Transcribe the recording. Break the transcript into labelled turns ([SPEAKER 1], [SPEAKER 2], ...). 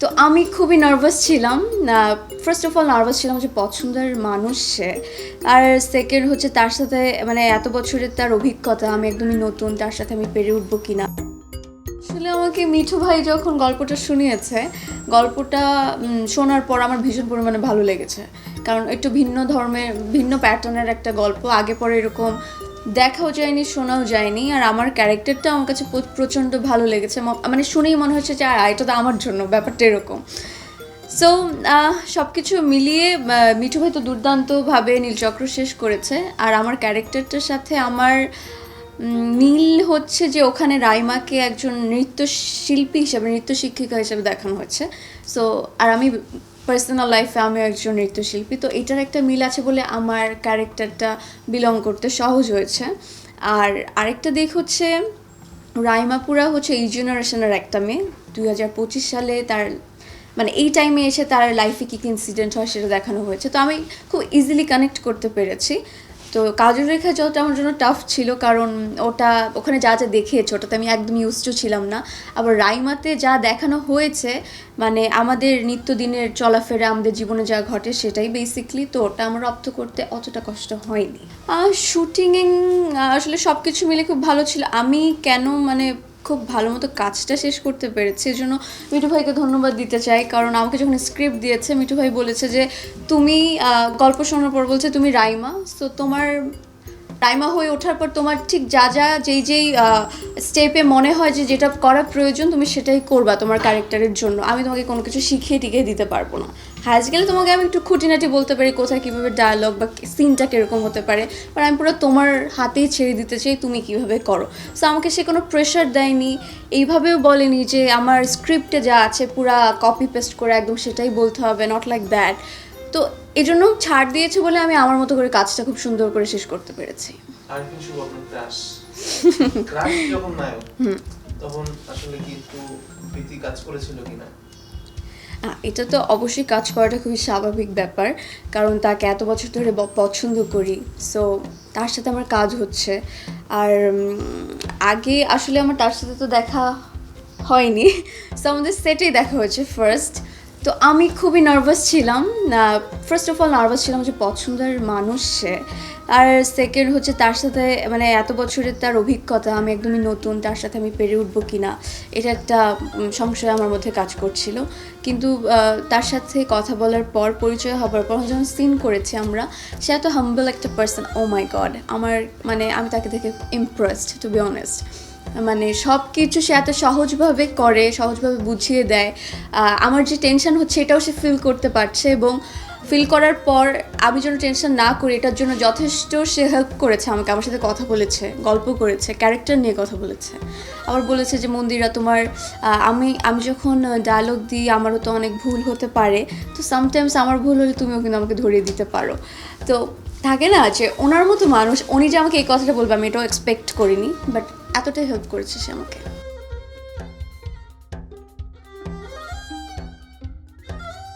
[SPEAKER 1] তো আমি খুবই নার্ভাস ছিলাম। ফার্স্ট অফ অল নার্ভাস ছিলাম যে পছন্দের মানুষ সে, আর সেকেন্ড হচ্ছে তার সাথে মানে এত বছরের তার অভিজ্ঞতা, আমি একদমই নতুন, তার সাথে আমি পেরে উঠবো কিনা। আসলে আমাকে মিঠু ভাই যখন গল্পটা শুনিয়েছে, গল্পটা শোনার পর আমার ভীষণ পরিমাণে ভালো লেগেছে, কারণ একটু ভিন্ন ধর্মের ভিন্ন প্যাটার্নের একটা গল্প, আগে পরে এরকম দেখাও যায়নি, শোনাও যায়নি। আর আমার ক্যারেক্টারটা আমার কাছে প্রচণ্ড ভালো লেগেছে, মানে শুনেই মনে হচ্ছে যে আর এটা তো আমার জন্য, ব্যাপারটা এরকম। সো সব কিছু মিলিয়ে মিঠু ভাই তো দুর্দান্তভাবে নীলচক্র শেষ করেছে। আর আমার ক্যারেক্টারটার সাথে আমার মিল হচ্ছে যে ওখানে রাইমাকে একজন নৃত্যশিল্পী হিসেবে, নৃত্য শিক্ষিকা হিসেবে দেখানো হয়েছে। সো আর আমি পার্সোনাল লাইফে আমিও একজন নৃত্যশিল্পী, তো এটার একটা মিল আছে বলে আমার ক্যারেক্টারটা বিলং করতে সহজ হয়েছে। আর আরেকটা দিক হচ্ছে রাইমাপুরা হচ্ছে এই জেনারেশনের একটা মেয়ে, 2025 সালে তার মানে এই টাইমে এসে তার লাইফে কী কী ইনসিডেন্ট হয় সেটা দেখানো হয়েছে, তো আমি খুব ইজিলি কানেক্ট করতে পেরেছি। তো কাজল রেখা যতটা আমার জন্য টাফ ছিল, কারণ ওটা ওখানে যা যা দেখিয়েছে ওটাতে আমি একদম ইউজড ছিলাম না। আবার রাইমাতে যা দেখানো হয়েছে মানে আমাদের নিত্যদিনের চলাফেরা, আমাদের জীবনে যা ঘটে সেটাই বেসিকলি, তো ওটা আমার রপ্ত করতে অতটা কষ্ট হয়নি। শুটিংয়ে আসলে সব কিছু মিলে খুব ভালো ছিল। আমি কেন মানে খুব ভালো মতো কাজটা শেষ করতে পেরেছি, এজন্য মিঠু ভাইকে ধন্যবাদ দিতে চাই। কারণ আমাকে যখন স্ক্রিপ্ট দিয়েছে, মিঠু ভাই বলেছে যে তুমি গল্প শোনার পর বলছে তুমি রাইমা, সো তোমার রাইমা হয়ে ওঠার পর তোমার ঠিক যা যা যেই স্টেপে মনে হয় যে যেটা করা প্রয়োজন তুমি সেটাই করবা তোমার ক্যারেক্টারের জন্য। আমি তোমাকে কোনো কিছু শিখিয়ে টিকিয়ে দিতে পারবো না। হ্যাঁ গেলে তোমাকে আমি একটু খুঁটিনাটি বলতে পারি কোথায় কীভাবে ডায়ালগ বা সিনটা কীরকম হতে পারে, বাট আমি পুরো তোমার হাতেই ছেড়ে দিতে চাই তুমি কীভাবে করো। সো আমাকে সে কোনো প্রেশার দেয়নি, এইভাবেও বলেনি যে আমার স্ক্রিপ্টে যা আছে পুরা কপি পেস্ট করে একদম সেটাই বলতে হবে, নট লাইক দ্যাট। তো এই জন্য ছাড় দিয়েছে বলে আমি আমার মতো করে কাজটা খুব সুন্দর করে শেষ করতে পেরেছি।
[SPEAKER 2] আর কিছু আপনার ক্রাশ ক্রাশ যখন নায়ক তখন আসলে কি একটু ভীতি কাজ করেছিল কিনা?
[SPEAKER 1] এটা তো অবশ্যই কাজ করাটা খুবই স্বাভাবিক ব্যাপার, কারণ তাকে এত বছর ধরে পছন্দ করি, সো তার সাথে আমার কাজ হচ্ছে। আর আগে আসলে আমার তার সাথে তো দেখা হয়নি, সো আমাদের সেটেই দেখা হয়েছে ফার্স্ট। তো আমি খুবই নার্ভাস ছিলাম। ফার্স্ট অফ অল নার্ভাস ছিলাম যে পছন্দের মানুষ সে, আর সেকেন্ড হচ্ছে তার সাথে মানে এত বছরের তার অভিজ্ঞতা, আমি একদমই নতুন, তার সাথে আমি পেরে উঠবো কিনা, এটা একটা সংশয় আমার মধ্যে কাজ করছিল। কিন্তু তার সাথে কথা বলার পর, পরিচয় হবার পর যখন সিন করেছি আমরা, সে এত হাম্বল একটা পার্সন, ও মাই গড, আমার মানে আমি তাকে দেখে ইমপ্রেসড টু বি অনেস্ট। মানে সব কিছু সে এত সহজভাবে করে, সহজভাবে বুঝিয়ে দেয়। আমার যে টেনশন হচ্ছে এটাও সে ফিল করতে পারছে, এবং ফিল করার পর আমি যেন টেনশন না করি এটার জন্য যথেষ্ট সে হেল্প করেছে আমাকে, আমার সাথে কথা বলেছে, গল্প করেছে, ক্যারেক্টার নিয়ে কথা বলেছে। আবার বলেছে যে মন্দিরা তোমার আমি যখন ডায়লগ দিই আমারও তো অনেক ভুল হতে পারে, তো সামটাইমস আমার ভুল হলে তুমিও কিন্তু আমাকে ধরিয়ে দিতে পারো। তো থাকে না যে ওনার মতো মানুষ, উনি যে আমাকে এই কথাটা বলবে আমি এটাও এক্সপেক্ট করিনি, বাট এতটাই হেল্প করেছে সে আমাকে।